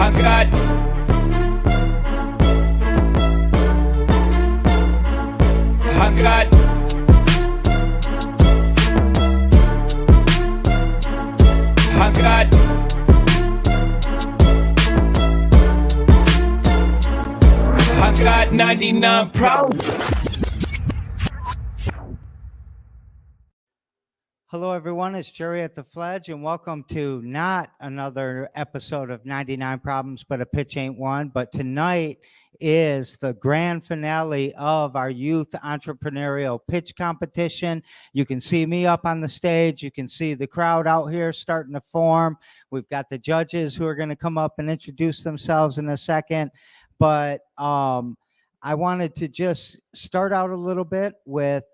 I got I got 99 problems. Hello, everyone. It's Jerry at the Fledge, and welcome to not another episode of 99 Problems, but a pitch ain't one. But tonight is the grand finale of our youth entrepreneurial pitch competition. You can see me up on the stage. You can see the crowd out here starting to form. We've got the judges who are going to come up and introduce themselves in a second. But I wanted to just start out a little bit with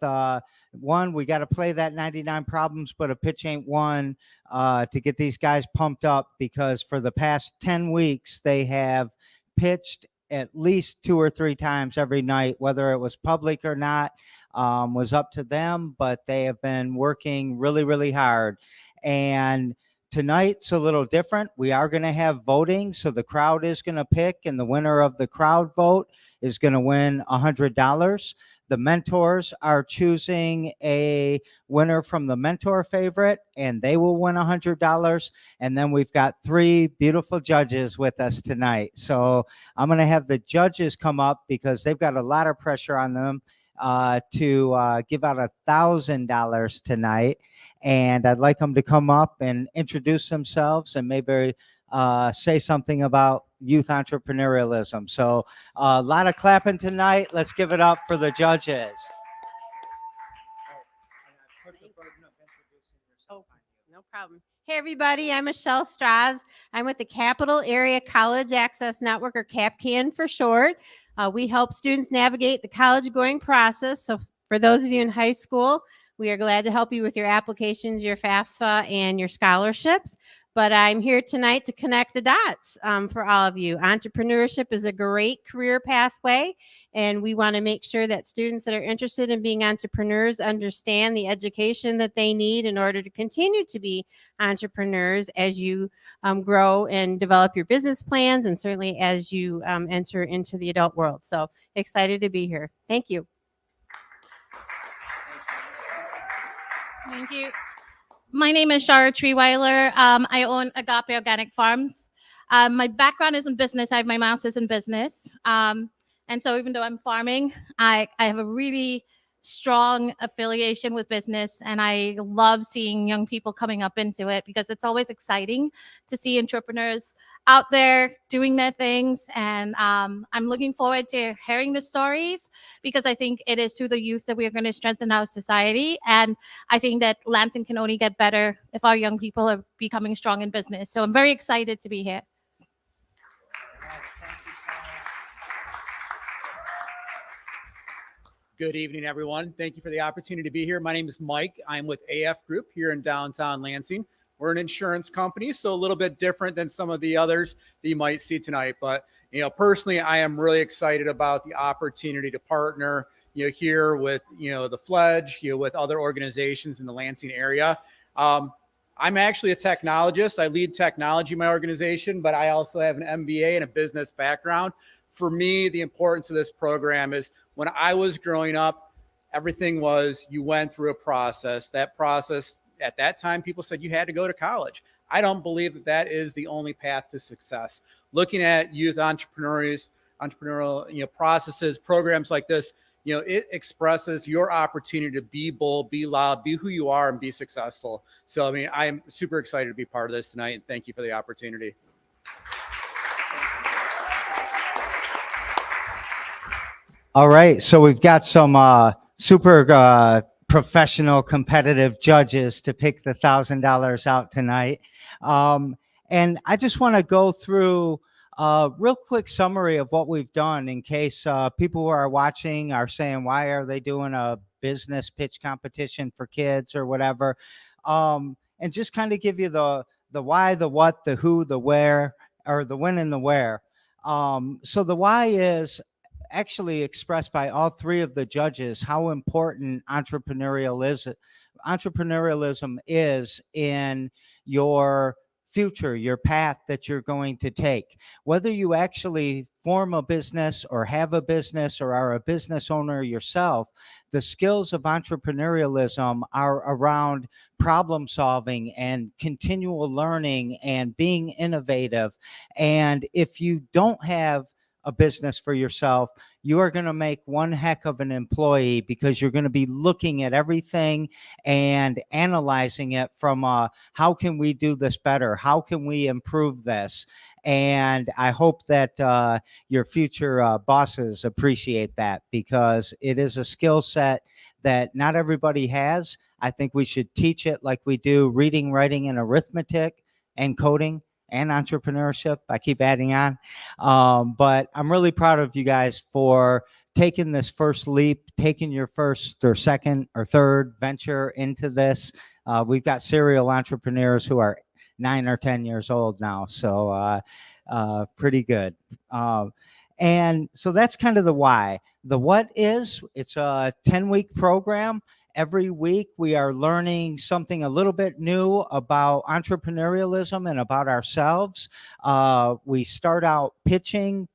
one, we got to play that 99 Problems, but a pitch ain't one to get these guys pumped up, because for the past 10 weeks, they have pitched at least 2 or 3 times every night, whether it was public or not, was up to them, but they have been working really, really hard. And tonight's a little different. We are going to have voting, so the crowd is going to pick, and the winner of the crowd vote is going to win $100. The mentors are choosing a winner from the mentor favorite, and they will win $100. And then we've got 3 beautiful judges with us tonight. So I'm going to have the judges come up because they've got a lot of pressure on them to give out $1,000 tonight. And I'd like them to come up and introduce themselves and maybe say something about youth entrepreneurialism. So a lot of clapping tonight. Let's give it up for the judges. Oh, no problem. Hey, everybody. I'm Michelle Strauss. I'm with the Capital Area College Access Network, or CAPCAN for short. We help students navigate the college-going process. So for those of you in high school, we are glad to help you with your applications, your FAFSA, and your scholarships. But I'm here tonight to connect the dots for all of you. Entrepreneurship is a great career pathway, and we want to make sure that students that are interested in being entrepreneurs understand the education that they need in order to continue to be entrepreneurs as you grow and develop your business plans, and certainly as you enter into the adult world. So excited to be here. Thank you. Thank you. My name is Shara Treeweiler. I own Agape Organic Farms. My background is in business. I have my master's in business. And so even though I'm farming, I have a really strong affiliation with business. And I love seeing young people coming up into it, because it's always exciting to see entrepreneurs out there doing their things. And I'm looking forward to hearing the stories, because I think it is through the youth that we are going to strengthen our society. And I think that Lansing can only get better if our young people are becoming strong in business. So I'm very excited to be here. Good evening, everyone. Thank you for the opportunity to be here. My name is Mike. I'm with AF Group here in downtown Lansing. We're an insurance company, so a little bit different than some of the others that you might see tonight. But, personally, I am really excited about the opportunity to partner, here with, the Fledge, with other organizations in the Lansing area. I'm actually a technologist. I lead technology in my organization, but I also have an MBA and a business background. For me, the importance of this program is, when I was growing up, everything was, you went through a process. That process, at that time, people said you had to go to college. I don't believe that that is the only path to success. Looking at youth entrepreneurs, entrepreneurial, processes, programs like this, it expresses your opportunity to be bold, be loud, be who you are, and be successful. So, I'm super excited to be part of this tonight, and thank you for the opportunity. All right, so we've got some super professional, competitive judges to pick the $1,000 out tonight. And I just want to go through a real quick summary of what we've done, in case people who are watching are saying, why are they doing a business pitch competition for kids or whatever? And just kind of give you the why, the what, the who, the where, or the when and the where. So the why is actually expressed by all 3 of the judges, how important entrepreneurialism is in your future, your path that you're going to take. Whether you actually form a business or have a business or are a business owner yourself, the skills of entrepreneurialism are around problem solving and continual learning and being innovative. And if you don't have a business for yourself, you are going to make one heck of an employee, because you're going to be looking at everything and analyzing it from how can we do this better? How can we improve this? And I hope that your future bosses appreciate that, because it is a skill set that not everybody has. I think we should teach it like we do reading, writing, and arithmetic and coding and entrepreneurship. I keep adding on. But I'm really proud of you guys for taking this first leap, taking your first or second or third venture into this. We've got serial entrepreneurs who are 9 or 10 years old now. So pretty good. And so that's kind of the why. The what is, it's a 10-week program. Every week, we are learning something a little bit new about entrepreneurialism and about ourselves. We start out pitching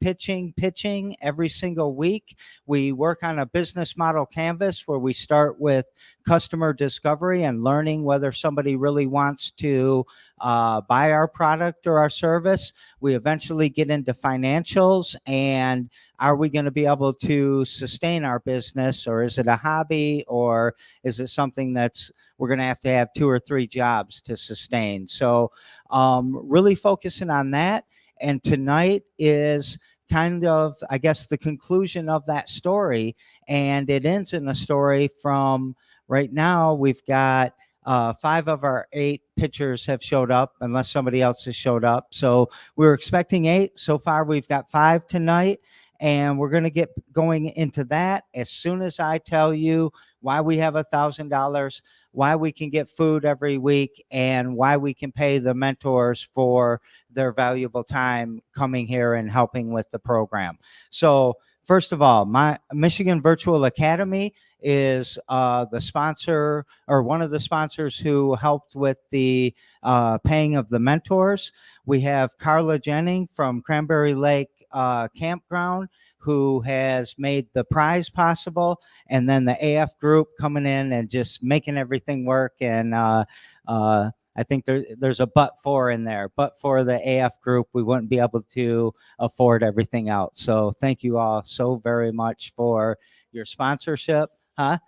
every single week. We work on a business model canvas where we start with customer discovery and learning whether somebody really wants to buy our product or our service. We eventually get into financials, and are we going to be able to sustain our business, or is it a hobby, or is it something that's we're going to have 2 or 3 jobs to sustain? So really focusing on that. And tonight is kind of, I guess, the conclusion of that story. And it ends in a story from right now. We've got 5 of our 8 pitchers have showed up, unless somebody else has showed up. So we were expecting 8. So far, we've got 5 tonight. And we're going to get going into that as soon as I tell you why we have $1,000, why we can get food every week, and why we can pay the mentors for their valuable time coming here and helping with the program. So first of all, my Michigan Virtual Academy is the sponsor, or one of the sponsors, who helped with the paying of the mentors. We have Carla Jennings from Cranberry Lake Campground, who has made the prize possible, and then the AF group coming in and just making everything work. And I think there's a but for in there. But for the AF group, we wouldn't be able to afford everything else. So thank you all so very much for your sponsorship. Huh?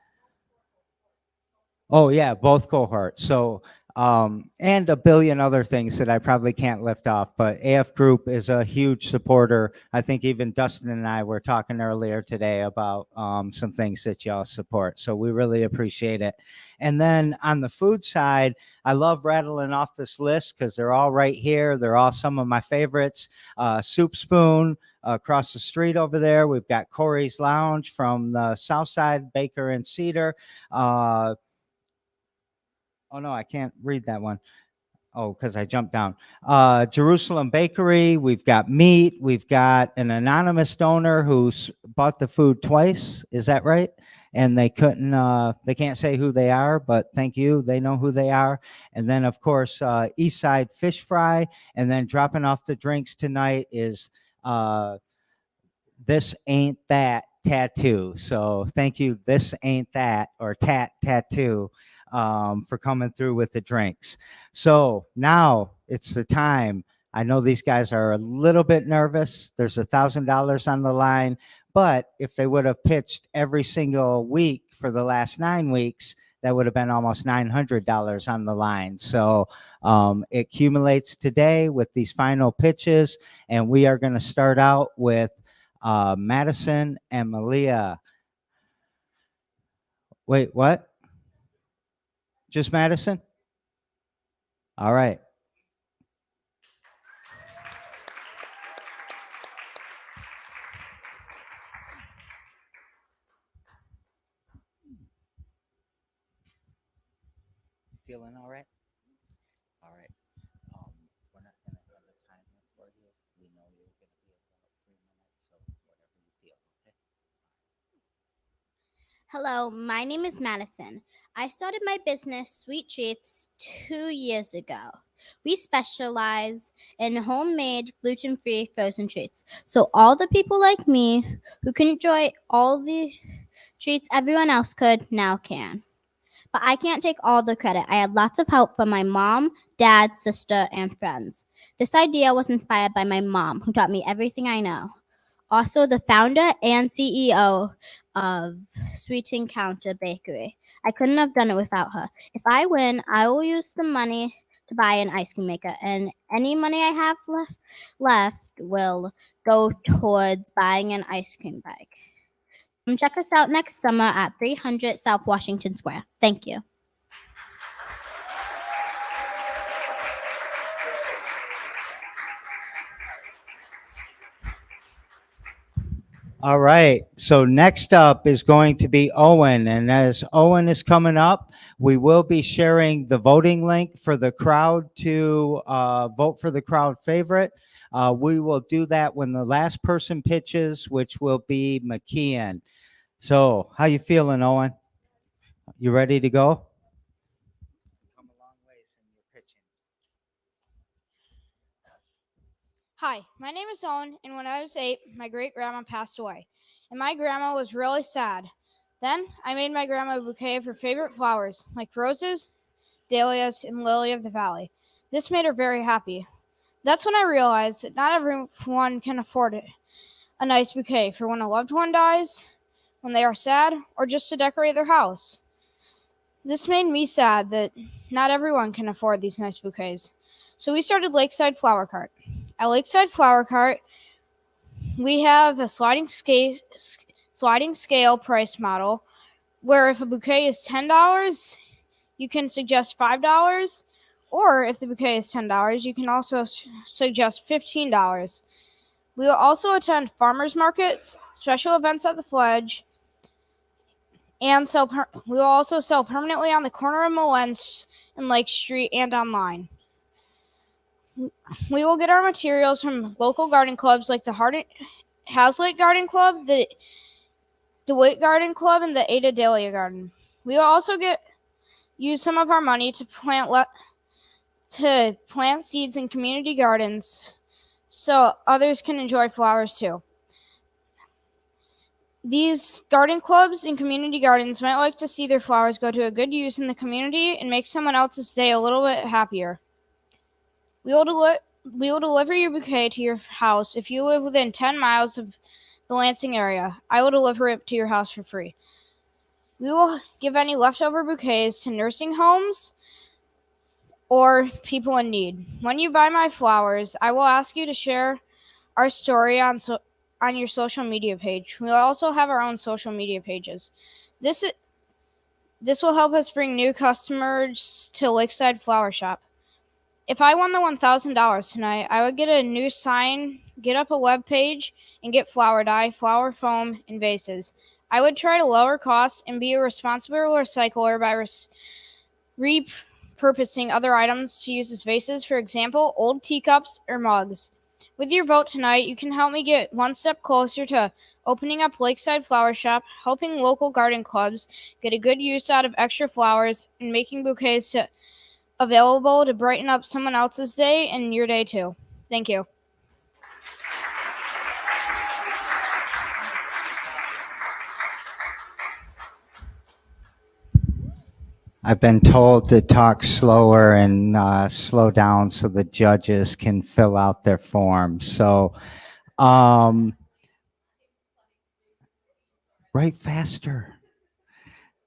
Oh yeah, both cohorts. So and a billion other things that I probably can't lift off, but AF Group is a huge supporter. I think even Dustin and I were talking earlier today about some things that y'all support. So we really appreciate it. And then on the food side, I love rattling off this list because they're all right here. They're all some of my favorites. Soup Spoon across the street over there. We've got Corey's Lounge from the South Side Baker and Cedar. Oh, no, I can't read that one. Oh, because I jumped down. Jerusalem Bakery. We've got meat. We've got an anonymous donor who's bought the food twice. Is that right? And they can't say who they are, but thank you. They know who they are. And then, of course, Eastside Fish Fry. And then dropping off the drinks tonight is This Ain't That Tattoo. So thank you, This Ain't That, or Tattoo, for coming through with the drinks. So now it's the time. I know these guys are a little bit nervous. There's $1,000 on the line, but if they would have pitched every single week for the last 9 weeks, that would have been almost $900 on the line. So it accumulates today with these final pitches, and we are going to start out with Madison and Malia. Wait, what? Just Madison? All right. Feeling all right? All right. We're not going to have a timer for you. We know you're going to be about 3 minutes, so whatever you feel, okay? Hello, my name is Madison. I started my business, Sweet Treats, 2 years ago. We specialize in homemade, gluten-free frozen treats. So all the people like me who can enjoy all the treats everyone else could now can. But I can't take all the credit. I had lots of help from my mom, dad, sister, and friends. This idea was inspired by my mom, who taught me everything I know. Also, the founder and CEO of Sweet Encounter Bakery. I couldn't have done it without her. If I win, I will use the money to buy an ice cream maker, and any money I have left will go towards buying an ice cream bike. Check us out next summer at 300 South Washington Square. Thank you. All right. So next up is going to be Owen. And as Owen is coming up, we will be sharing the voting link for the crowd to vote for the crowd favorite. We will do that when the last person pitches, which will be McKeon. So how you feeling, Owen? You ready to go? Come a long ways in your pitching. Hi, my name is Owen, and when I was 8, my great-grandma passed away, and my grandma was really sad. Then I made my grandma a bouquet of her favorite flowers, like roses, dahlias, and lily of the valley. This made her very happy. That's when I realized that not everyone can afford it. A nice bouquet for when a loved one dies, when they are sad, or just to decorate their house. This made me sad that not everyone can afford these nice bouquets. So we started Lakeside Flower Cart. At Lakeside Flower Cart, we have a sliding scale price model where if a bouquet is $10, you can suggest $5, or if the bouquet is $10, you can also suggest $15. We will also attend farmers markets, special events at the Fledge, and we will also sell permanently on the corner of Mullens and Lake Street and online. We will get our materials from local garden clubs like the Hazlitt Garden Club, the DeWitt Garden Club, and the Ada Dahlia Garden. We will also use some of our money to plant seeds in community gardens so others can enjoy flowers too. These garden clubs and community gardens might like to see their flowers go to a good use in the community and make someone else's day a little bit happier. We will deliver your bouquet to your house if you live within 10 miles of the Lansing area. I will deliver it to your house for free. We will give any leftover bouquets to nursing homes or people in need. When you buy my flowers, I will ask you to share our story on your social media page. We'll also have our own social media pages. This will help us bring new customers to Lakeside Flower Shop. If I won the $1,000 tonight, I would get a new sign, get up a web page, and get flower dye, flower foam, and vases. I would try to lower costs and be a responsible recycler by repurposing other items to use as vases, for example, old teacups or mugs. With your vote tonight, you can help me get one step closer to opening up Lakeside Flower Shop, helping local garden clubs get a good use out of extra flowers, and making bouquets available to brighten up someone else's day and your day too. Thank you. I've been told to talk slower and slow down so the judges can fill out their forms. So, write faster.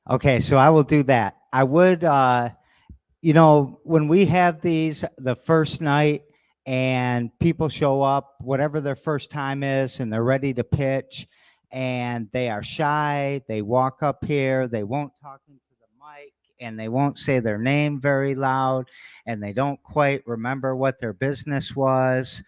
Okay, so I will do that. I would, when we have these the first night and people show up, whatever their first time is, and they're ready to pitch, and they are shy, they walk up here, they won't talk into the mic, and they won't say their name very loud, and they don't quite remember what their business was.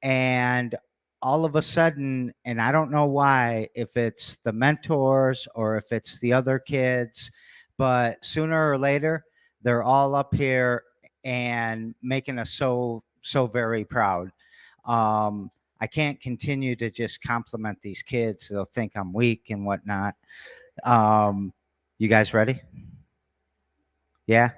And all of a sudden, and I don't know why, if it's the mentors or if it's the other kids, but sooner or later, they're all up here and making us so very proud. I can't continue to just compliment these kids. They'll think I'm weak and whatnot. You guys ready? Yeah?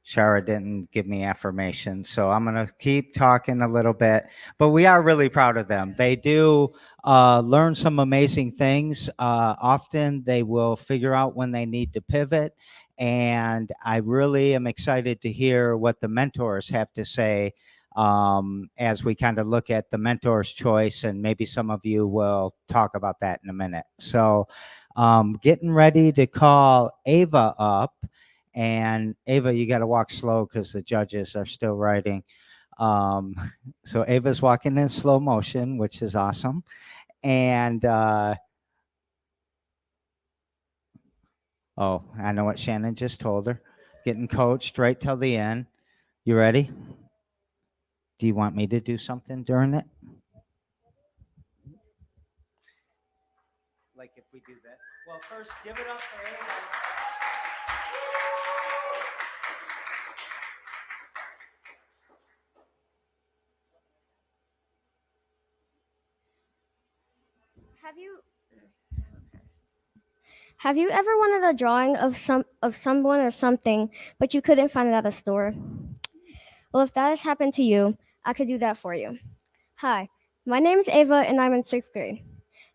Shara didn't give me affirmation, so I'm going to keep talking a little bit. But we are really proud of them. They do learn some amazing things. Often they will figure out when they need to pivot. And I really am excited to hear what the mentors have to say as we kind of look at the mentor's choice. And maybe some of you will talk about that in a minute. So getting ready to call Ava up. And Ava, you got to walk slow because the judges are still writing. So Ava's walking in slow motion, which is awesome. And oh, I know what Shannon just told her. Getting coached right till the end. You ready? Do you want me to do something during it? Like if we do that. Well, first, give it up for Ava. Have you ever wanted a drawing of someone or something, but you couldn't find it at a store? Well, if that has happened to you, I could do that for you. Hi, my name is Ava, and I'm in 6th grade.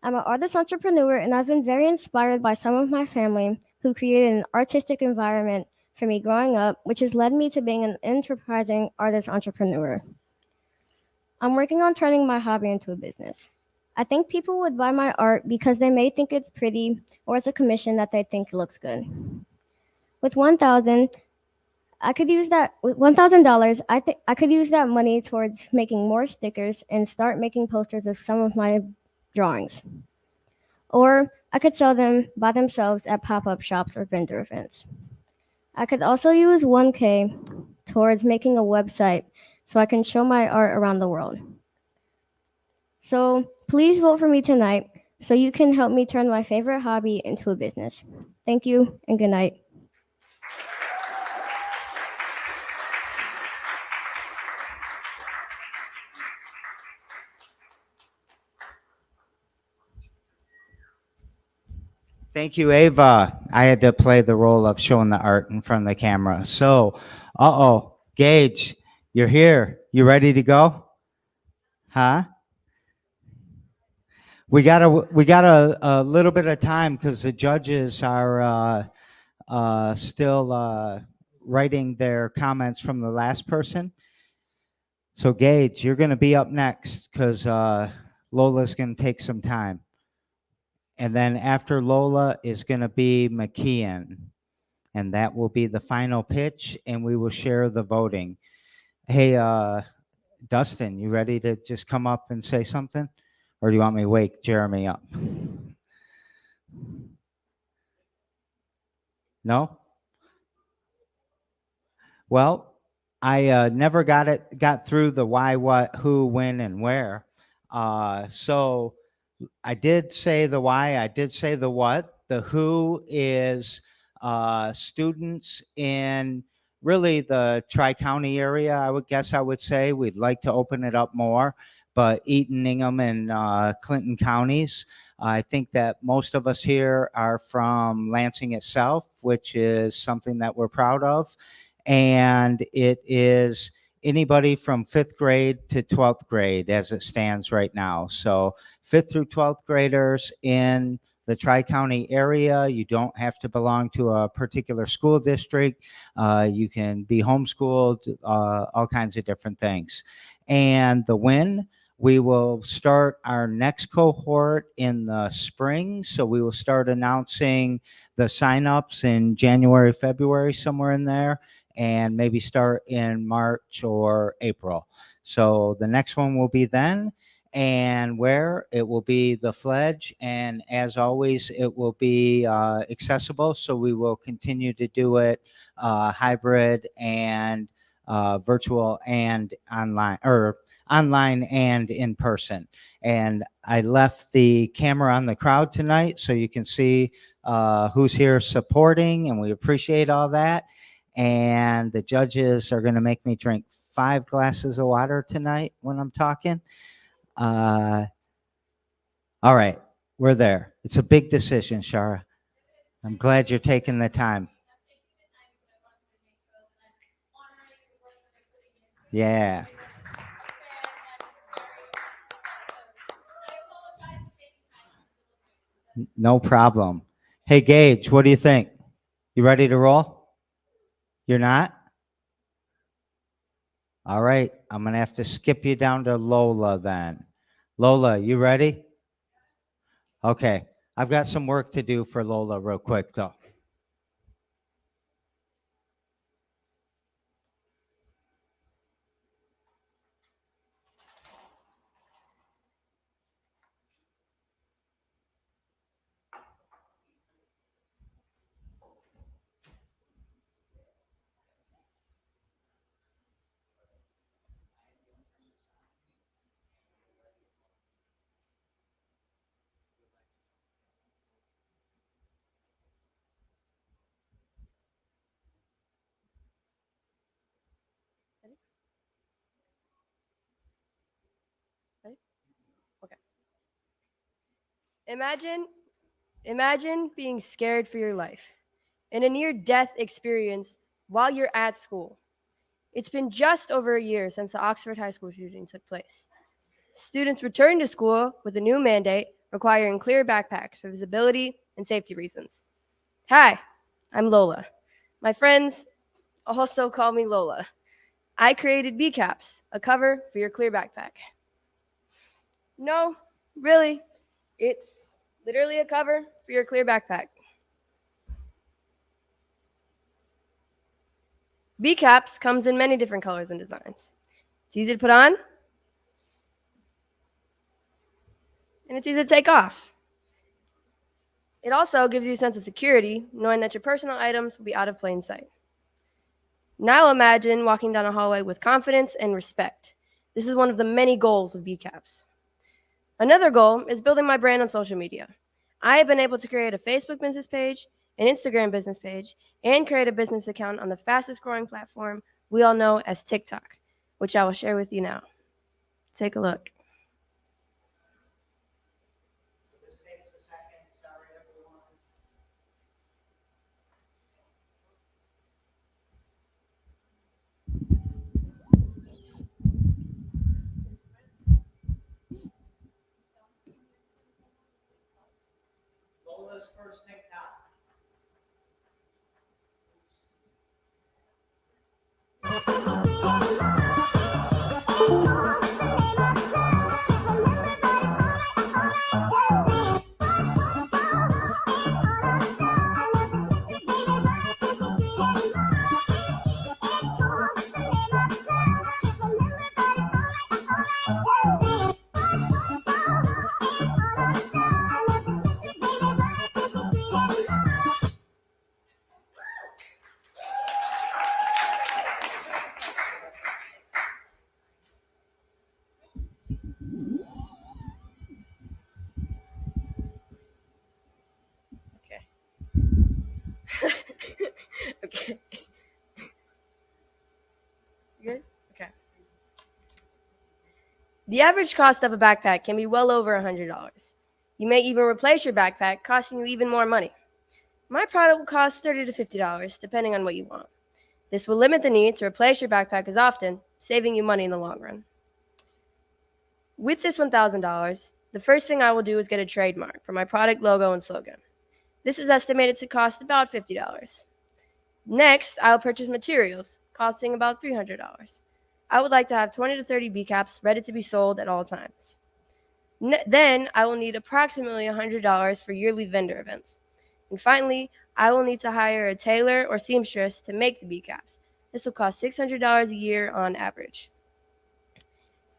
I'm an artist entrepreneur, and I've been very inspired by some of my family who created an artistic environment for me growing up, which has led me to being an enterprising artist entrepreneur. I'm working on turning my hobby into a business. I think people would buy my art because they may think it's pretty or it's a commission that they think looks good. With $1,000, I could use that. With $1,000, I could use that money towards making more stickers and start making posters of some of my drawings. Or I could sell them by themselves at pop-up shops or vendor events. I could also use $1K towards making a website so I can show my art around the world. So please vote for me tonight so you can help me turn my favorite hobby into a business. Thank you and good night. Thank you, Ava. I had to play the role of showing the art in front of the camera. So, Gage, you're here. You ready to go? Huh? We got a little bit of time because the judges are still writing their comments from the last person. So, Gage, you're going to be up next because Lola's going to take some time. And then after Lola is going to be McKeon. And that will be the final pitch, and we will share the voting. Hey, Dustin, you ready to just come up and say something? Or do you want me to wake Jeremy up? No? Well, I never got through the why, what, who, when, and where. So I did say the why, I did say the what. The who is students in really the Tri-County area, I would say. We'd like to open it up more, but Eaton, Ingham, and Clinton counties. I think that most of us here are from Lansing itself, which is something that we're proud of. And it is anybody from 5th grade to 12th grade as it stands right now. So 5th through 12th graders in the Tri-County area. You don't have to belong to a particular school district. You can be homeschooled, all kinds of different things. And the win, we will start our next cohort in the spring. So we will start announcing the signups in January, February, somewhere in there, and maybe start in March or April. So the next one will be then. And where it will be the Fledge, and as always it will be accessible, so we will continue to do it hybrid and virtual and online, or online and in person. And I left the camera on the crowd tonight so you can see who's here supporting, and we appreciate all that. And the judges are going to make me drink 5 glasses of water tonight when I'm talking. All right, we're there. It's a big decision, Shara. I'm glad you're taking the time. Yeah. No problem. Hey, Gage, what do you think? You ready to roll? You're not? All right. I'm going to have to skip you down to Lola then. Lola, you ready? Okay. I've got some work to do for Lola real quick, though. Imagine being scared for your life in a near death experience while you're at school. It's been just over a year since the Oxford High School shooting took place. Students returned to school with a new mandate requiring clear backpacks for visibility and safety reasons. Hi, I'm Lola. My friends also call me Lola. I created B-Caps, a cover for your clear backpack. No, really, it's literally a cover for your clear backpack. B-Caps comes in many different colors and designs. It's easy to put on, and it's easy to take off. It also gives you a sense of security, knowing that your personal items will be out of plain sight. Now imagine walking down a hallway with confidence and respect. This is one of the many goals of B-Caps. Another goal is building my brand on social media. I have been able to create a Facebook business page, an Instagram business page, and create a business account on the fastest growing platform we all know as TikTok, which I will share with you now. Take a look. Lola's first TikTok. Okay. Good? Okay. The average cost of a backpack can be well over $100. You may even replace your backpack, costing you even more money. My product will cost $30 to $50, depending on what you want. This will limit the need to replace your backpack as often, saving you money in the long run. With this $1,000, the first thing I will do is get a trademark for my product logo and slogan. This is estimated to cost about $50. Next, I'll purchase materials, costing about $300. I would like to have 20 to 30 B-Caps ready to be sold at all times. Then, I will need approximately $100 for yearly vendor events. And finally, I will need to hire a tailor or seamstress to make the B-Caps. This will cost $600 a year on average.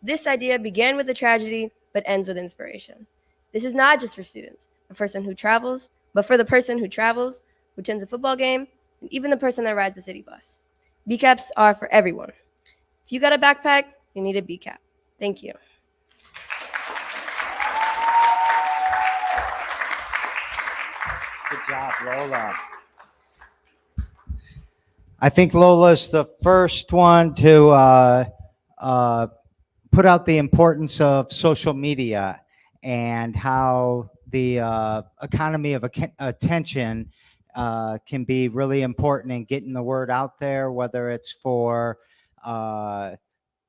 This idea began with a tragedy, but ends with inspiration. This is not just for students, but for the person who travels, who attends a football game, and even the person that rides the city bus. B-Caps are for everyone. If you got a backpack, you need a B-Cap. Thank you. Good job, Lola. I think Lola's the first one to put out the importance of social media and how the economy of attention can be really important in getting the word out there, whether it's for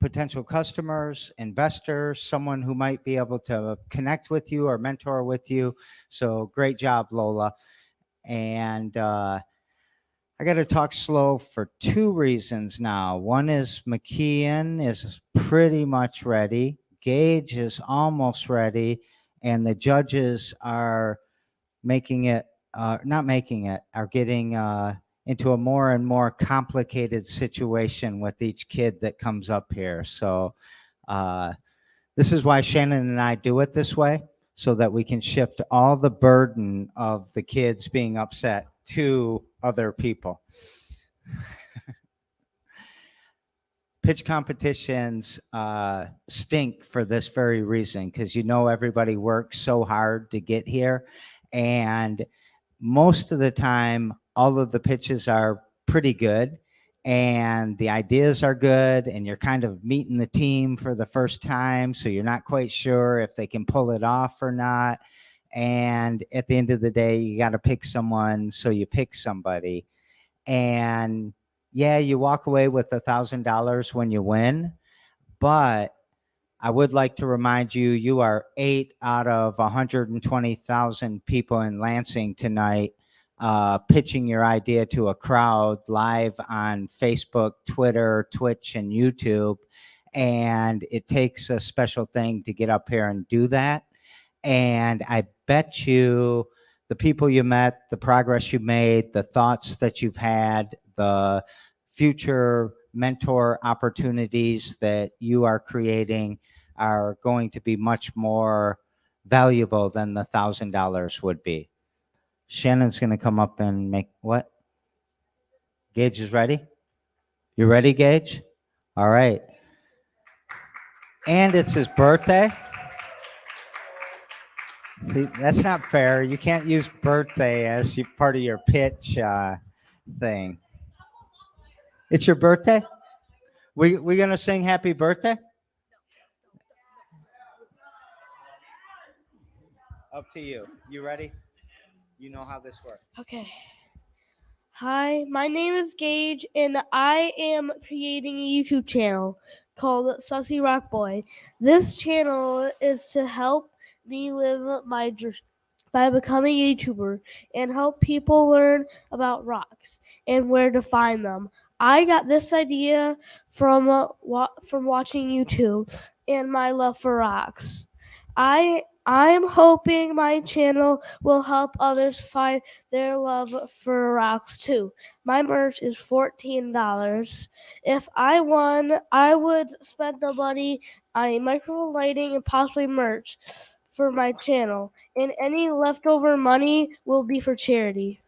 potential customers, investors, someone who might be able to connect with you or mentor with you. So great job, Lola. And I got to talk slow for two reasons now. One is McKeon is pretty much ready. Gage is almost ready. And the judges are making it, not making it, are getting into a more and more complicated situation with each kid that comes up here. So this is why Shannon and I do it this way, so that we can shift all the burden of the kids being upset to other people. Pitch competitions stink for this very reason, because everybody works so hard to get here, and most of the time all of the pitches are pretty good and the ideas are good, and you're kind of meeting the team for the first time, so you're not quite sure if they can pull it off or not. And at the end of the day, you got to pick someone, so you pick somebody. And yeah, you walk away with $1,000 when you win, but I would like to remind you, you are 8 out of 120,000 people in Lansing tonight, pitching your idea to a crowd live on Facebook, Twitter, Twitch, and YouTube. And it takes a special thing to get up here and do that. And I bet you the people you met, the progress you made, the thoughts that you've had, the future mentor opportunities that you are creating are going to be much more valuable than the $1,000 would be. Shannon's going to come up and make what? Gage is ready? You ready, Gage? All right. And it's his birthday. See, that's not fair. You can't use birthday as part of your pitch thing. It's your birthday? We gonna sing happy birthday? Up to you. You ready? You know how this works. Okay. Hi, my name is Gage, and I am creating a YouTube channel called Sussy Rock Boy. This channel is to help me live my dream by becoming a YouTuber and help people learn about rocks and where to find them. I got this idea from watching YouTube and my love for rocks. I'm hoping my channel will help others find their love for rocks too. My merch is $14. If I won, I would spend the money on a microphone, lighting, and possibly merch for my channel, and any leftover money will be for charity.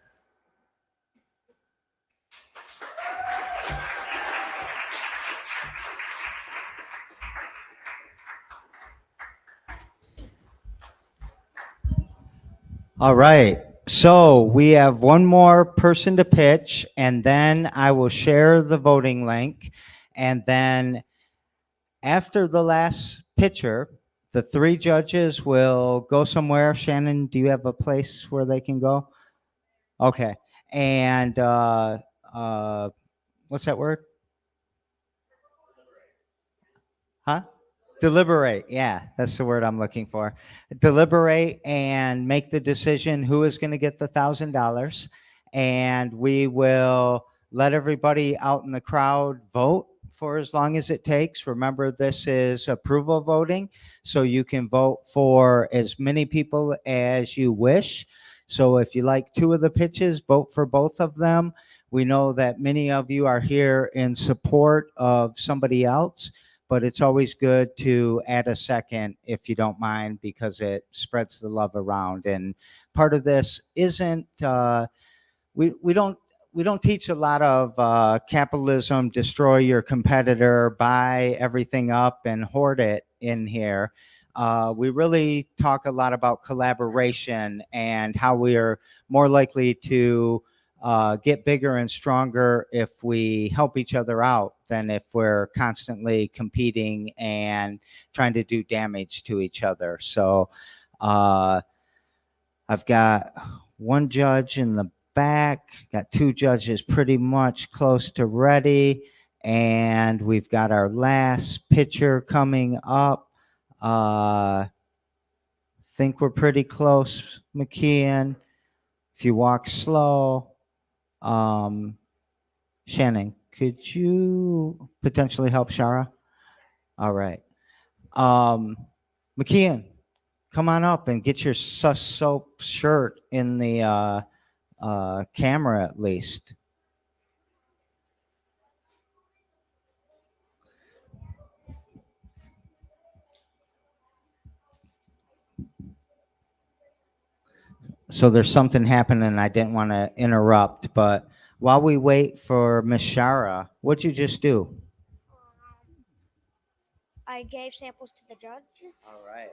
All right. So we have one more person to pitch, and then I will share the voting link. And then after the last pitcher, the 3 judges will go somewhere. Shannon, do you have a place where they can go? Okay. And what's that word? Huh? Deliberate. Yeah, that's the word I'm looking for. Deliberate and make the decision who is going to get the $1,000. And we will let everybody out in the crowd vote for as long as it takes. Remember, this is approval voting, so you can vote for as many people as you wish. So if you like 2 of the pitches, vote for both of them. We know that many of you are here in support of somebody else, but it's always good to add a second if you don't mind, because it spreads the love around. And part of this isn't, we don't teach a lot of capitalism, destroy your competitor, buy everything up and hoard it in here. We really talk a lot about collaboration and how we are more likely to get bigger and stronger if we help each other out than if we're constantly competing and trying to do damage to each other. So I've got 1 judge in the back, got 2 judges pretty much close to ready, And we've got our last picture coming up. Think we're pretty close, McKeon. If you walk slow. Shannon, could you potentially help Shara? All right. McKeon, come on up and get your Sus Soap shirt in the camera at least. So there's something happening. I didn't want to interrupt, but while we wait for Miss Shara, what'd you just do? I gave samples to the judges. All right.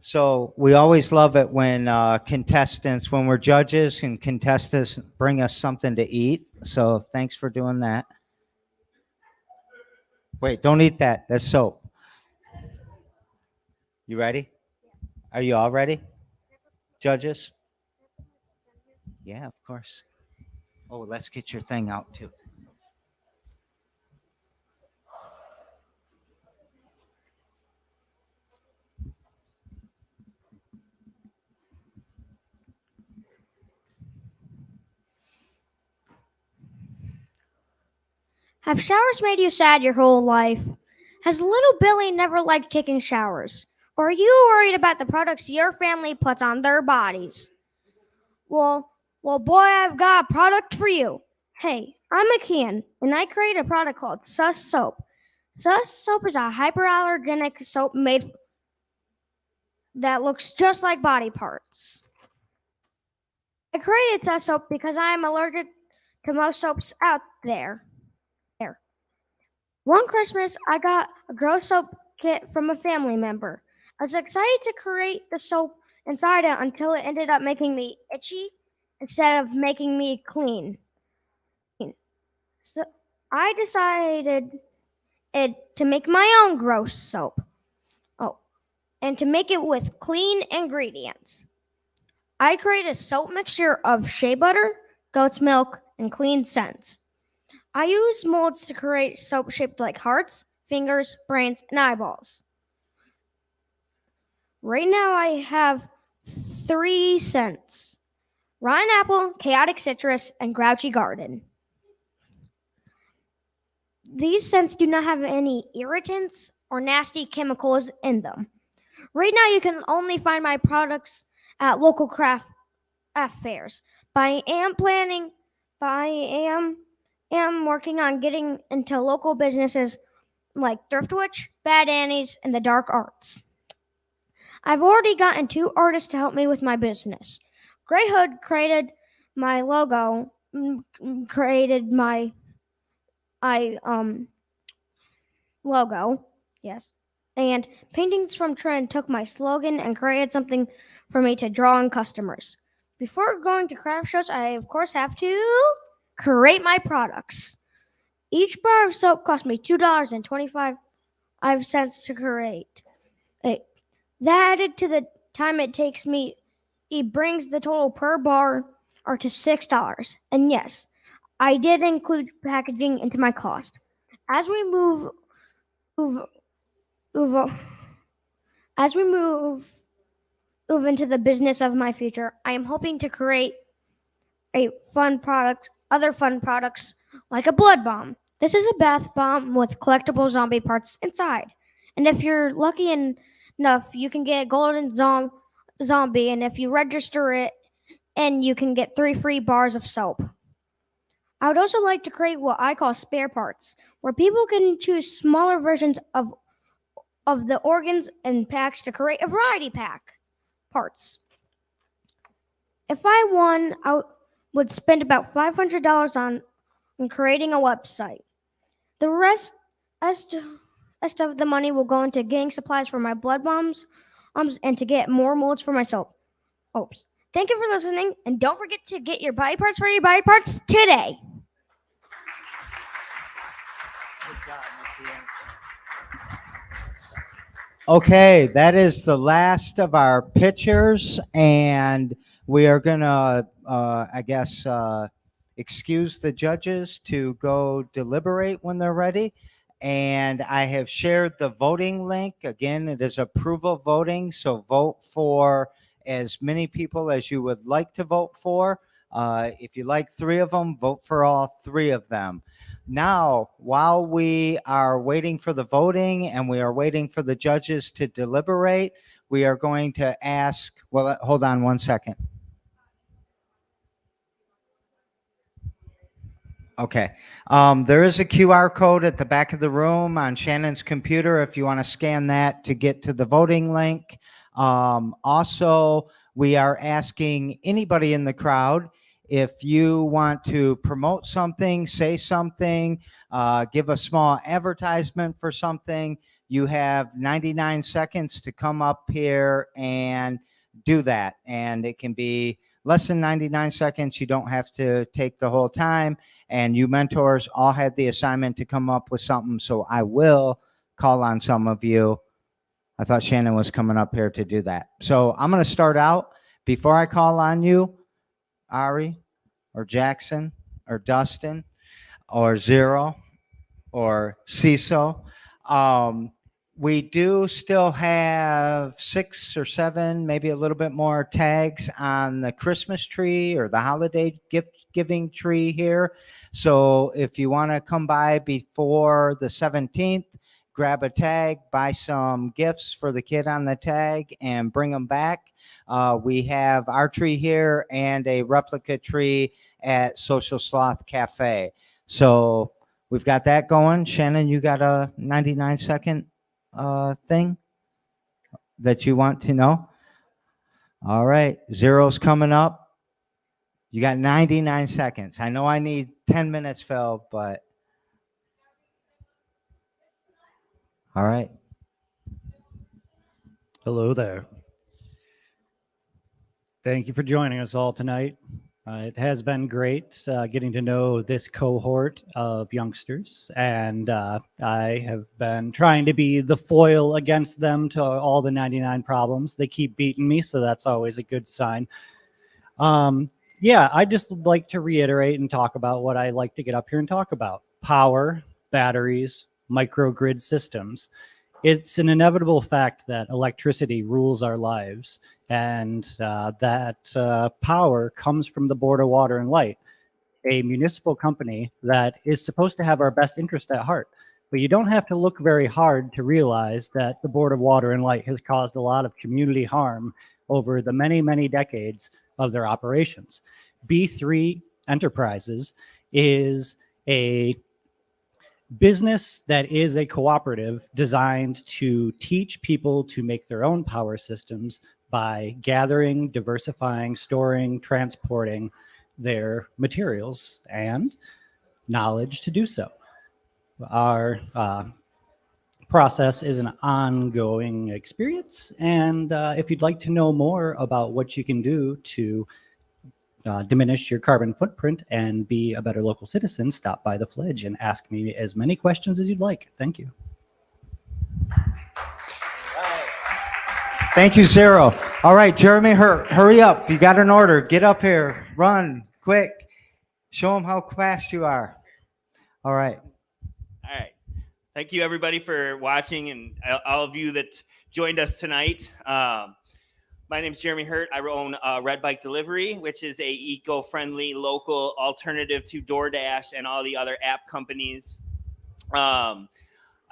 So we always love it when contestants, when we're judges and contestants bring us something to eat. So thanks for doing that. Wait, don't eat that. That's soap. You ready? Are you all ready? Judges? Yeah, of course. Oh, let's get your thing out too. Have showers made you sad your whole life? Has little Billy never liked taking showers? Or are you worried about the products your family puts on their bodies? Well, boy, I've got a product for you. Hey, I'm McKeon, and I create a product called Sus Soap. Sus Soap is a hyperallergenic soap made that looks just like body parts. I created Sus Soap because I am allergic to most soaps out there. One Christmas, I got a grow soap kit from a family member. I was excited to create the soap inside it until it ended up making me itchy instead of making me clean. So I decided to make my own gross soap. Oh, and to make it with clean ingredients. I created a soap mixture of shea butter, goat's milk, and clean scents. I use molds to create soap shaped like hearts, fingers, brains, and eyeballs. Right now I have 3 scents: rotten apple, chaotic citrus, and grouchy garden. These scents do not have any irritants or nasty chemicals in them. Right now you can only find my products at local craft fairs. But I am working on getting into local businesses like Thriftwitch, Bad Annie's, and the Dark Arts. I've already gotten 2 artists to help me with my business. Gray Hood created my logo, created my logo, yes. And Paintings from Trend took my slogan and created something for me to draw on customers. Before going to craft shows, I of course have to create my products. Each bar of soap cost me $2.25 to create. That added to the time it takes me, it brings the total per bar or to $6. And yes, I did include packaging into my cost. As we move into the business of my future, I am hoping to create other fun products like a blood bomb. This is a bath bomb with collectible zombie parts inside. And if you're lucky enough, you can get a golden zombie, and if you register it, and you can get 3 free bars of soap. I would also like to create what I call spare parts, where people can choose smaller versions of the organs and packs to create a variety pack parts. If I won, I would spend about $500 on creating a website. The rest of the money will go into getting supplies for my blood bombs and to get more molds for my soap. Oops. Thank you for listening, and don't forget to get your body parts for your body parts today. Good job, okay, that is the last of our pictures, and we are gonna, excuse the judges to go deliberate when they're ready. And I have shared the voting link. Again, it is approval voting, so vote for as many people as you would like to vote for. If you like 3 of them, vote for all 3 of them. Now, while we are waiting for the voting and we are waiting for the judges to deliberate, we are going to ask, well, hold on one second. Okay. There is a QR code at the back of the room on Shannon's computer if you want to scan that to get to the voting link. Also, we are asking anybody in the crowd, if you want to promote something, say something, give a small advertisement for something, you have 99 seconds to come up here and do that. And it can be less than 99 seconds. You don't have to take the whole time. And you mentors all had the assignment to come up with something. So I will call on some of you. I thought Shannon was coming up here to do that. So I'm going to start out. Before I call on you, Ari or Jackson or Dustin or Zero or CISO, we do still have 6 or 7, maybe a little bit more tags on the Christmas tree or the holiday gift giving tree here. So if you want to come by before the 17th, grab a tag, buy some gifts for the kid on the tag, and bring them back. We have our tree here and a replica tree at Social Sloth Cafe. So we've got that going. Shannon, you got a 99-second thing that you want to know? All right, Zero's coming up. You got 99 seconds. I know I need 10 minutes, Phil, but all right. Hello there. Thank you for joining us all tonight. It has been great getting to know this cohort of youngsters, and I have been trying to be the foil against them to all the 99 problems. They keep beating me, so that's always a good sign. Yeah, I just like to reiterate and talk about what I like to get up here and talk about. Power, batteries, microgrid systems. It's an inevitable fact that electricity rules our lives, and that power comes from the Board of Water and Light, a municipal company that is supposed to have our best interest at heart. But you don't have to look very hard to realize that the Board of Water and Light has caused a lot of community harm over the many, many decades of their operations. B3 Enterprises is a business that is a cooperative designed to teach people to make their own power systems by gathering, diversifying, storing, transporting their materials and knowledge to do so. Our process is an ongoing experience, and if you'd like to know more about what you can do to diminish your carbon footprint and be a better local citizen, stop by the Fledge and ask me as many questions as you'd like. Thank you. Thank you, Zero. All right, Jeremy, hurry up. You got an order. Get up here. Run, quick. Show them how fast you are. All right. All right. Thank you, everybody, for watching, and all of you that joined us tonight. My name is Jeremy Hurt. I own Red Bike Delivery, which is a eco-friendly local alternative to DoorDash and all the other app companies. I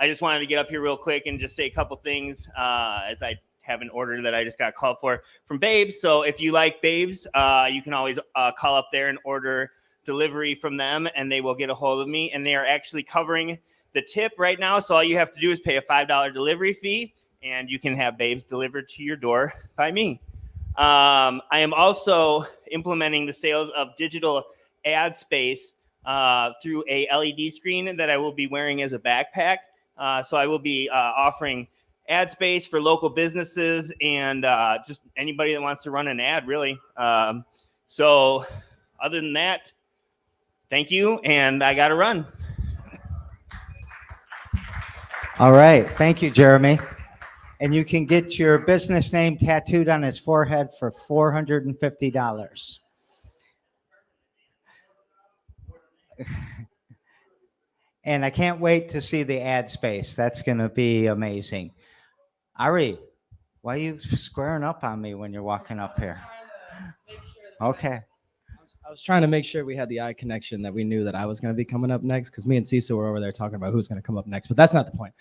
just wanted to get up here real quick and just say a couple things as I have an order that I just got called for from Babes. So if you like Babes, you can always call up there and order delivery from them, and they will get a hold of me. And they are actually covering the tip right now. So all you have to do is pay a $5 delivery fee, and you can have Babes delivered to your door by me. I am also implementing the sales of digital ad space through a LED screen that I will be wearing as a backpack. So I will be offering ad space for local businesses and just anybody that wants to run an ad, really. So other than that, thank you, and I got to run. All right. Thank you, Jeremy. And you can get your business name tattooed on his forehead for $450. And I can't wait to see the ad space. That's going to be amazing. Ari, why are you squaring up on me when you're walking up here? Okay. I was trying to make sure we had the eye connection, that we knew that I was going to be coming up next, because me and Cecil were over there talking about who's going to come up next, but that's not the point.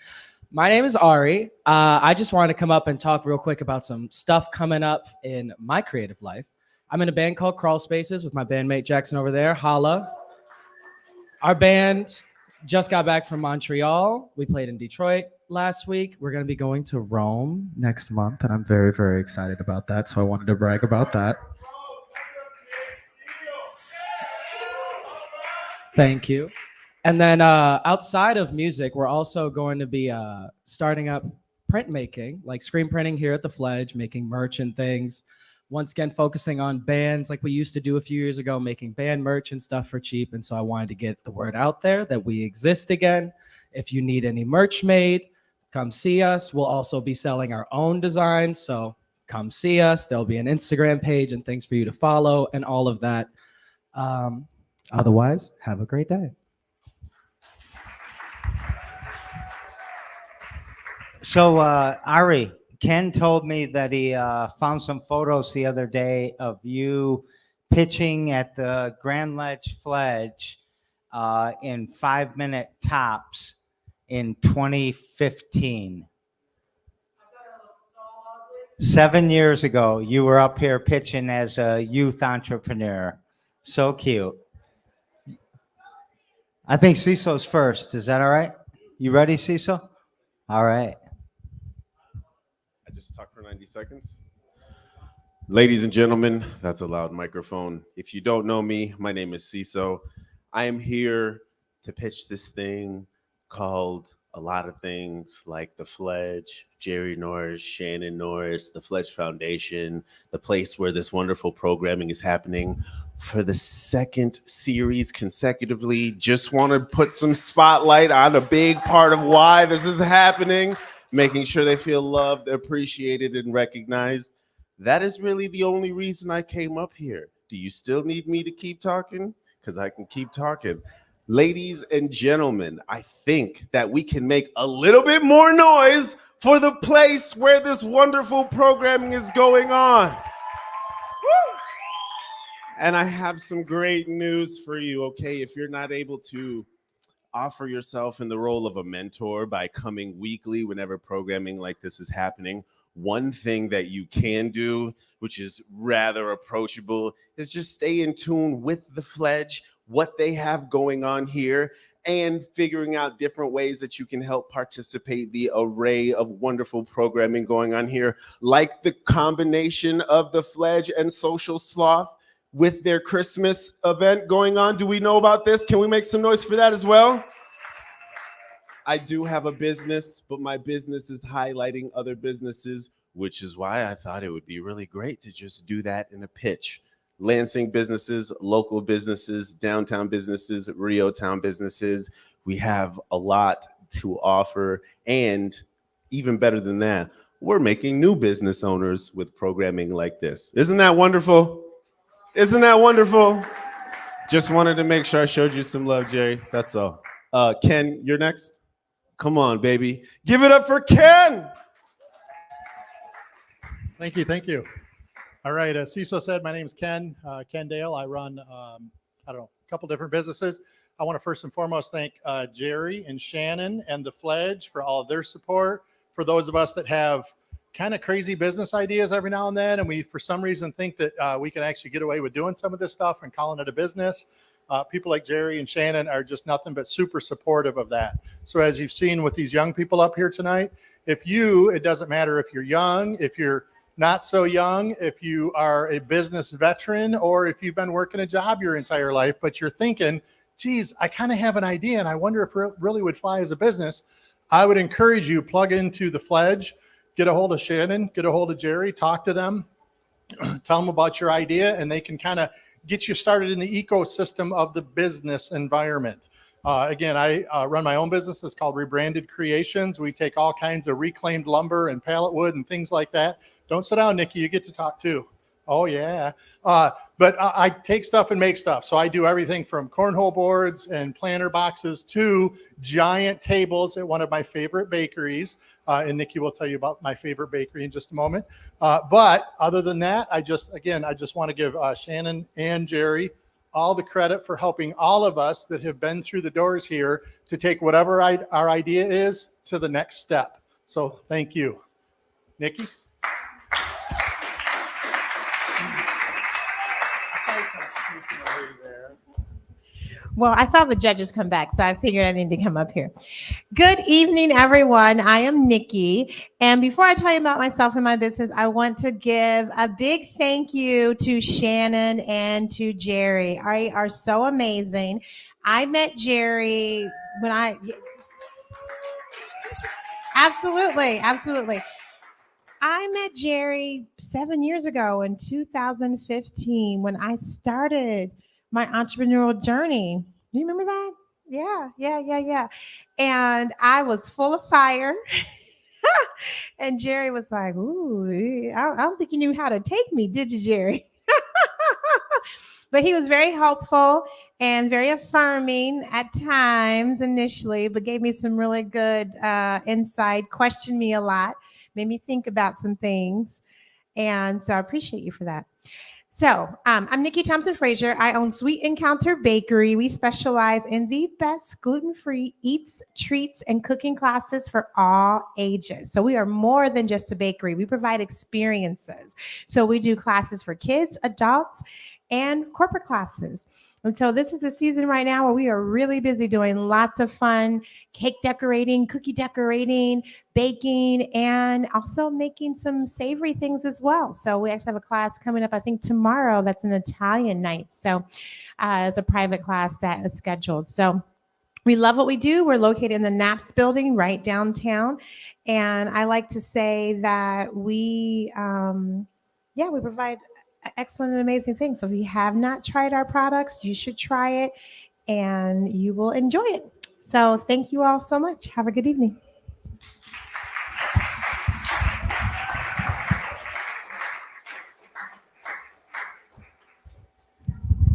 My name is Ari. I just wanted to come up and talk real quick about some stuff coming up in my creative life. I'm in a band called Crawl Spaces with my bandmate Jackson over there. Holla. Our band just got back from Montreal. We played in Detroit last week. We're going to be going to Rome next month, and I'm very, very excited about that. So I wanted to brag about that. Thank you. And then outside of music, we're also going to be starting up printmaking, like screen printing here at the Fledge, making merch and things. Once again, focusing on bands like we used to do a few years ago, making band merch and stuff for cheap. And so I wanted to get the word out there that we exist again. If you need any merch made, come see us. We'll also be selling our own designs. So come see us. There'll be an Instagram page and things for you to follow and all of that. Otherwise, have a great day. So, Ari, Ken told me that he found some photos the other day of you pitching at the Grand Ledge Fledge in 5-minute tops in 2015. 7 years ago, you were up here pitching as a youth entrepreneur. So cute. I think Cecil's first. Is that all right? You ready, Cecil? All right. I just talk for 90 seconds. Ladies and gentlemen, that's a loud microphone. If you don't know me, my name is Cecil. I am here to pitch this thing called a lot of things, like the Fledge, Jerry Norris, Shannon Norris, the Fledge Foundation, the place where this wonderful programming is happening for the second series consecutively. Just want to put some spotlight on a big part of why this is happening, making sure they feel loved, appreciated, and recognized. That is really the only reason I came up here. Do you still need me to keep talking? Because I can keep talking. Ladies and gentlemen, I think that we can make a little bit more noise for the place where this wonderful programming is going on. Woo! And I have some great news for you, okay? If you're not able to offer yourself in the role of a mentor by coming weekly whenever programming like this is happening, one thing that you can do, which is rather approachable, is just stay in tune with the Fledge, what they have going on here, and figuring out different ways that you can help participate the array of wonderful programming going on here, like the combination of the Fledge and Social Sloth with their Christmas event going on. Do we know about this? Can we make some noise for that as well? I do have a business, but my business is highlighting other businesses, which is why I thought it would be really great to just do that in a pitch. Lansing businesses, local businesses, downtown businesses, Rio Town businesses. We have a lot to offer. And even better than that, we're making new business owners with programming like this. Isn't that wonderful? Isn't that wonderful? Just wanted to make sure I showed you some love, Jerry. That's all. Ken, you're next. Come on, baby. Give it up for Ken. Thank you. Thank you. All right. As Cecil said, my name is Ken Dale. I run, a couple different businesses. I want to first and foremost thank Jerry and Shannon and the Fledge for all of their support. For those of us that have kind of crazy business ideas every now and then, and we, for some reason, think that we can actually get away with doing some of this stuff and calling it a business. People like Jerry and Shannon are just nothing but super supportive of that. So as you've seen with these young people up here tonight, it doesn't matter if you're young, if you're not so young, if you are a business veteran, or if you've been working a job your entire life, but you're thinking, geez, I kind of have an idea and I wonder if it really would fly as a business. I would encourage you, plug into the Fledge, get a hold of Shannon, get a hold of Jerry, talk to them, tell them about your idea, and they can kind of get you started in the ecosystem of the business environment. Again, I run my own business. It's called Rebranded Creations. We take all kinds of reclaimed lumber and pallet wood and things like that. Don't sit down, Nikki. You get to talk too. Oh yeah. But I take stuff and make stuff. So I do everything from cornhole boards and planter boxes to giant tables at one of my favorite bakeries. And Nikki will tell you about my favorite bakery in just a moment. But other than that, I just want to give Shannon and Jerry all the credit for helping all of us that have been through the doors here to take whatever our idea is to the next step. So thank you. Nikki? Well, I saw the judges come back, so I figured I needed to come up here. Good evening, everyone. I am Nikki. And before I tell you about myself and my business, I want to give a big thank you to Shannon and to Jerry. You are so amazing. I met Jerry when absolutely. I met Jerry 7 years ago in 2015 when I started my entrepreneurial journey. Do you remember that? Yeah. And I was full of fire. And Jerry was like, ooh, I don't think you knew how to take me, did you, Jerry? But he was very helpful and very affirming at times initially, but gave me some really good insight, questioned me a lot, made me think about some things. And so I appreciate you for that. So I'm Nikki Thompson-Frazier. I own Sweet Encounter Bakery. We specialize in the best gluten-free eats, treats, and cooking classes for all ages. So we are more than just a bakery. We provide experiences. So we do classes for kids, adults, and corporate classes. And so this is the season right now where we are really busy doing lots of fun cake decorating, cookie decorating, baking, and also making some savory things as well. So we actually have a class coming up, I think tomorrow, that's an Italian night. So it's a private class that is scheduled. So we love what we do. We're located in the Knapp's building right downtown. And I like to say that we provide excellent and amazing things. So if you have not tried our products, you should try it and you will enjoy it. So thank you all so much. Have a good evening.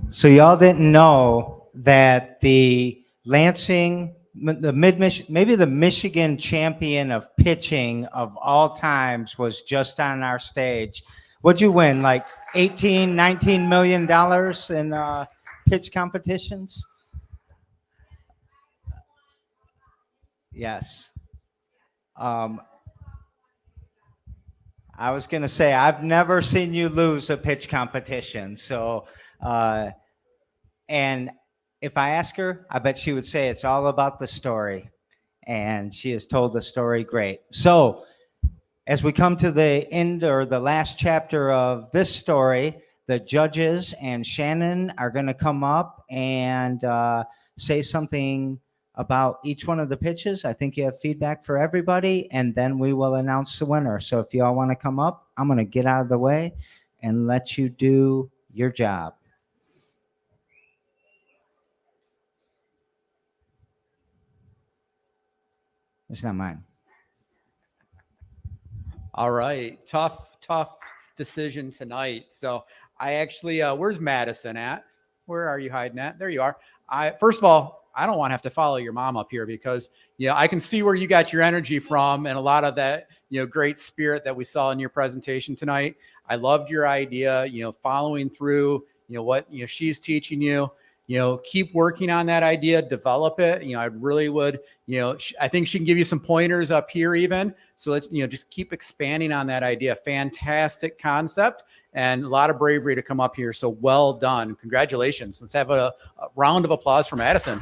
So y'all didn't know that the Lansing, maybe the Michigan champion of pitching of all times was just on our stage. What'd you win? Like 18, 19 million dollars in pitch competitions? Yes. I was going to say, I've never seen you lose a pitch competition. So, and if I ask her, I bet she would say it's all about the story. And she has told the story great. So, as we come to the end or the last chapter of this story, the judges and Shannon are going to come up and say something about each one of the pitches. I think you have feedback for everybody, and then we will announce the winner. So if you all want to come up, I'm going to get out of the way and let you do your job. It's not mine. All right. Tough decision tonight. So I actually, where's Madison at? Where are you hiding at? There you are. First of all, I don't want to have to follow your mom up here because, I can see where you got your energy from and a lot of that, great spirit that we saw in your presentation tonight. I loved your idea, following through, what, she's teaching you. Keep working on that idea, develop it. I really would, I think she can give you some pointers up here even. So let's, just keep expanding on that idea. Fantastic concept and a lot of bravery to come up here. So well done. Congratulations. Let's have a round of applause for Madison.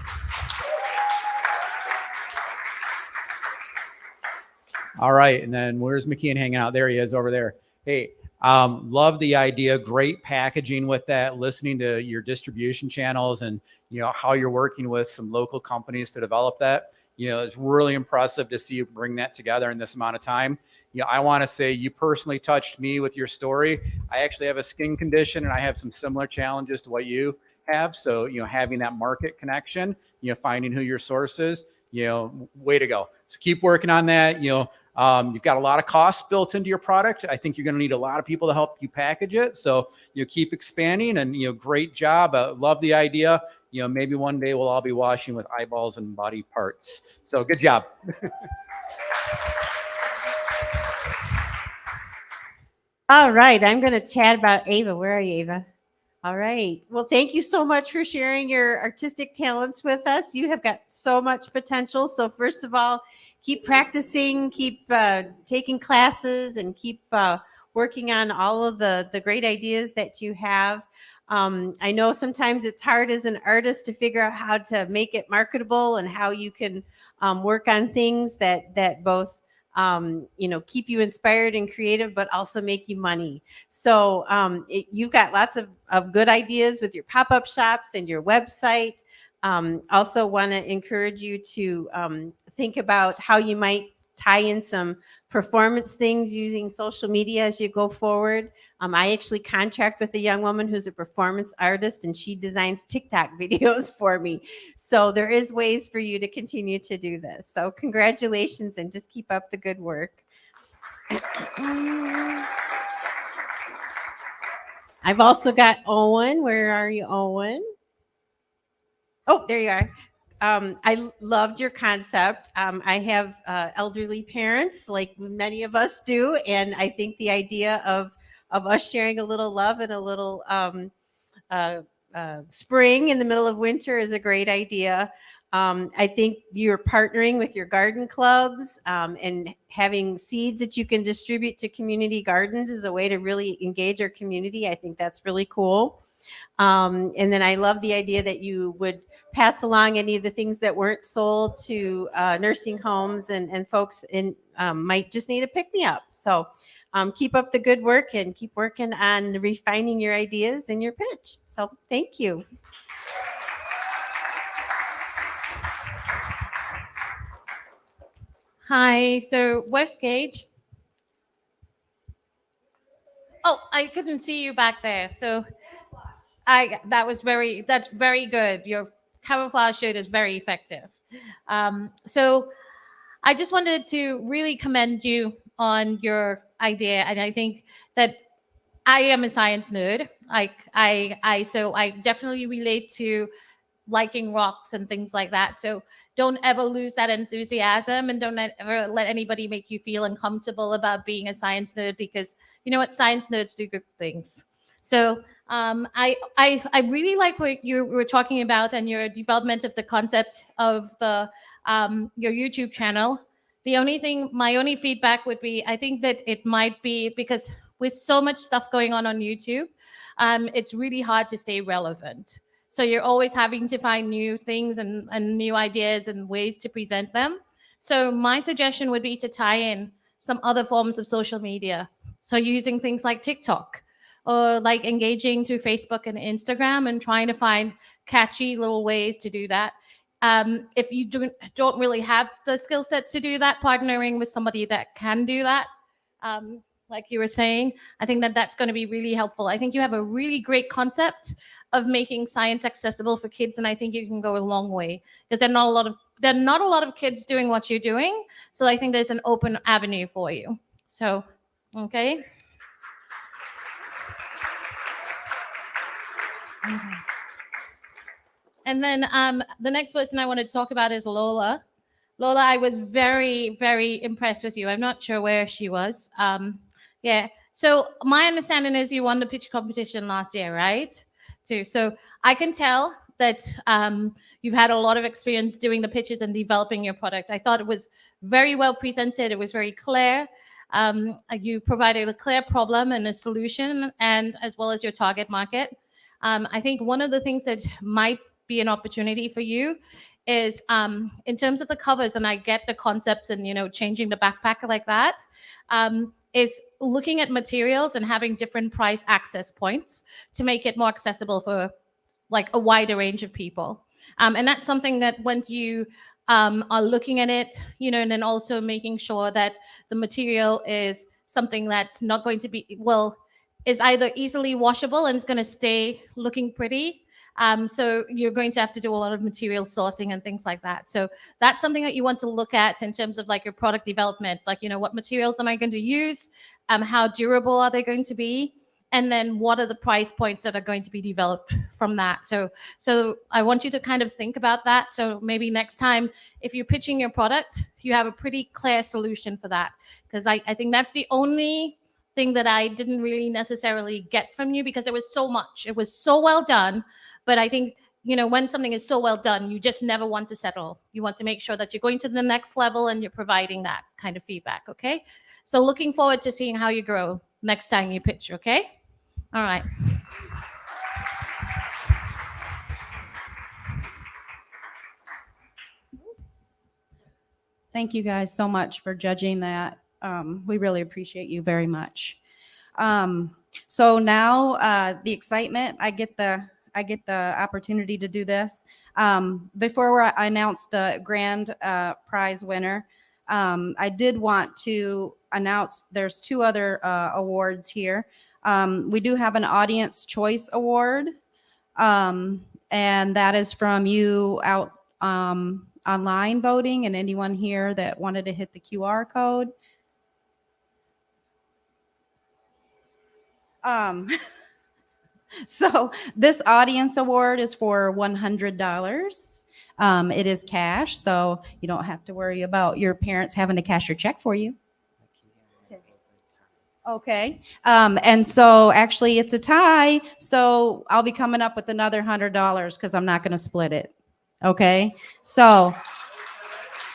All right. And then where's McKeon hanging out? There he is over there. Hey, love the idea. Great packaging with that, listening to your distribution channels and, how you're working with some local companies to develop that. It's really impressive to see you bring that together in this amount of time. I want to say you personally touched me with your story. I actually have a skin condition and I have some similar challenges to what you have. So, having that market connection, finding who your source is, way to go. So keep working on that. You've got a lot of costs built into your product. I think you're going to need a lot of people to help you package it. So keep expanding, and great job. Love the idea. Maybe one day we'll all be washing with eyeballs and body parts. So good job. All right, I'm going to chat about Ava. Where are you, Ava? All right. Well, thank you so much for sharing your artistic talents with us. You have got so much potential. So first of all, keep practicing, keep taking classes, and keep working on all of the great ideas that you have. I know sometimes it's hard as an artist to figure out how to make it marketable and how you can work on things that both keep you inspired and creative, but also make you money. So you've got lots of good ideas with your pop-up shops and your website. Also want to encourage you to think about how you might tie in some performance things using social media as you go forward. I actually contract with a young woman who's a performance artist, and she designs TikTok videos for me. So there is ways for you to continue to do this. So congratulations, and just keep up the good work. I've also got Owen. Where are you, Owen? Oh, there you are. I loved your concept. I have elderly parents, like many of us do, and I think the idea of us sharing a little love and a little spring in the middle of winter is a great idea. I think you're partnering with your garden clubs and having seeds that you can distribute to community gardens is a way to really engage our community. I think that's really cool. And then I love the idea that you would pass along any of the things that weren't sold to nursing homes and folks might just need a pick-me-up. So keep up the good work and keep working on refining your ideas and your pitch. So thank you. Hi, so West Gage. Oh, I couldn't see you back there. So that's very good. Your camouflage shirt is very effective. So I just wanted to really commend you on your idea. And I think that I am a science nerd. So I definitely relate to liking rocks and things like that. So don't ever lose that enthusiasm, and don't ever let anybody make you feel uncomfortable about being a science nerd, because you know what, science nerds do good things. So I really like what you were talking about and your development of the concept of your YouTube channel. My only feedback would be, I think that it might be because with so much stuff going on YouTube, it's really hard to stay relevant. So you're always having to find new things and new ideas and ways to present them. So my suggestion would be to tie in some other forms of social media. So using things like TikTok, or like engaging through Facebook and Instagram and trying to find catchy little ways to do that. If you don't really have the skill set to do that, partnering with somebody that can do that, like you were saying, I think that that's going to be really helpful. I think you have a really great concept of making science accessible for kids, and I think you can go a long way, because there are not a lot of kids doing what you're doing. So I think there's an open avenue for you. So, okay. And then the next person I want to talk about is Lola. Lola, I was very, very impressed with you. I'm not sure where she was. Yeah. So my understanding is you won the pitch competition last year, right? So I can tell that you've had a lot of experience doing the pitches and developing your product. I thought it was very well presented. It was very clear. You provided a clear problem and a solution, and as well as your target market. I think one of the things that might be an opportunity for you is in terms of the covers, and I get the concepts and changing the backpack like that, is looking at materials and having different price access points to make it more accessible for like a wider range of people. And that's something that when you are looking at it, and then also making sure that the material is something that's not going to be, well, is either easily washable and it's going to stay looking pretty. So you're going to have to do a lot of material sourcing and things like that. So that's something that you want to look at in terms of like your product development. Like, you know, what materials am I going to use? How durable are they going to be? And then what are the price points that are going to be developed from that? So I want you to kind of think about that. So maybe next time, if you're pitching your product, you have a pretty clear solution for that. Because I think that's the only thing that I didn't really necessarily get from you, because there was so much. It was so well done. But I think, you know, when something is so well done, you just never want to settle. You want to make sure that you're going to the next level and you're providing that kind of feedback, okay? So looking forward to seeing how you grow next time you pitch, okay? All right. Thank you guys so much for judging that. We really appreciate you very much. So now the excitement, I get the opportunity to do this. Before I announce the grand prize winner, I did want to announce there's 2 other awards here. We do have an Audience Choice Award, and that is from you out online voting, and anyone here that wanted to hit the QR code. So this audience award is for $100. It is cash, so you don't have to worry about your parents having to cash your check for you. Okay. And so actually it's a tie. So I'll be coming up with another $100 because I'm not going to split it. Okay. So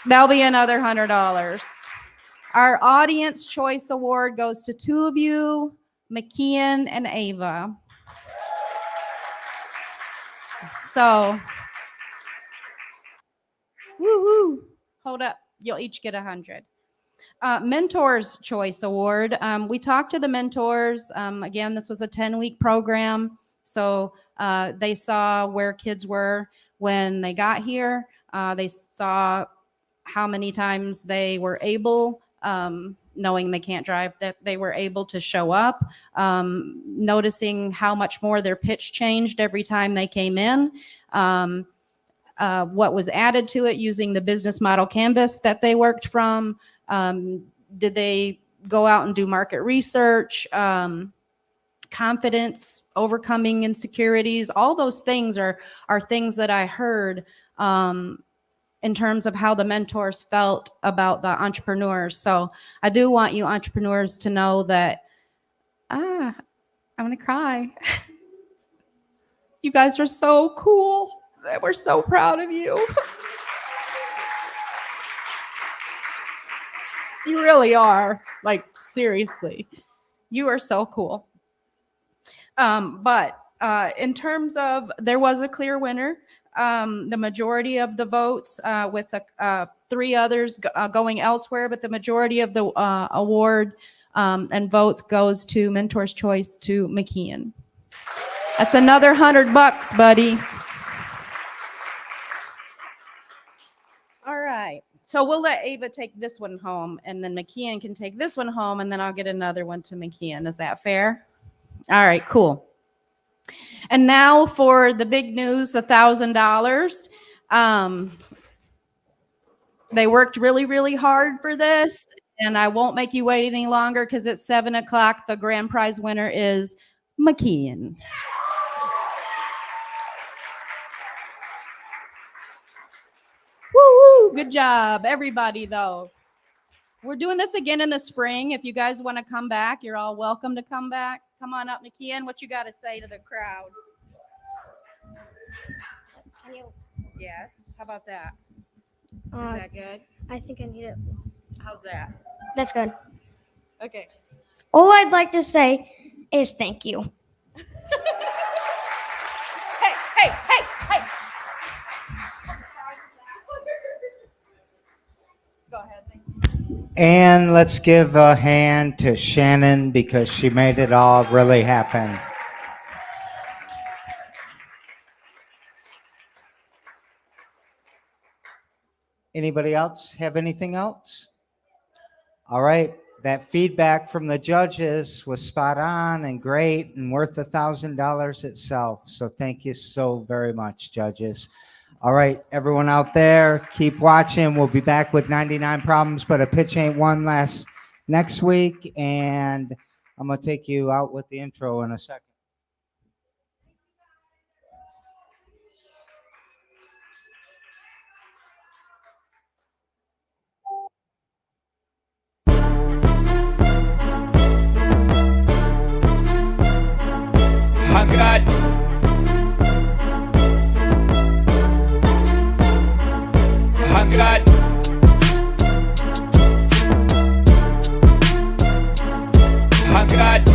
that'll be another $100. Our Audience Choice Award goes to 2 of you, McKeon and Ava. So, woo-hoo. Hold up. You'll each get 100. Mentors Choice Award. We talked to the mentors. Again, this was a 10-week program. So they saw where kids were when they got here. They saw how many times they were able, knowing they can't drive, that they were able to show up, noticing how much more their pitch changed every time they came in. What was added to it using the business model canvas that they worked from. Did they go out and do market research, confidence, overcoming insecurities? All those things are things that I heard in terms of how the mentors felt about the entrepreneurs. So I do want you entrepreneurs to know that, I'm going to cry. You guys are so cool. We're so proud of you. You really are. Like, seriously. You are so cool. But in terms of, there was a clear winner. The majority of the votes, with 3 others going elsewhere, but the majority of the award and votes goes to Mentor's Choice to McKeon. That's another $100, buddy. All right. So we'll let Ava take this one home, and then McKeon can take this one home, and then I'll get another one to McKeon. Is that fair? All right, cool. And now for the big news, $1,000. They worked really, really hard for this, and I won't make you wait any longer because it's 7 o'clock. The grand prize winner is McKeon. Woo-woo, good job, everybody, though. We're doing this again in the spring. If you guys want to come back, you're all welcome to come back. Come on up, McKeon. What you got to say to the crowd? Yes. How about that? Is that good? I think I need it. How's that? That's good. Okay. All I'd like to say is thank you. Hey. Go ahead. And let's give a hand to Shannon because she made it all really happen. Anybody else have anything else? All right. that feedback from the judges was spot on and great and worth $1,000 itself. So thank you so very much, judges. All right, everyone out there, keep watching. We'll be back with 99 Problems, but a Pitch Ain't One next week. And I'm going to take you out with the intro in a second. I got I got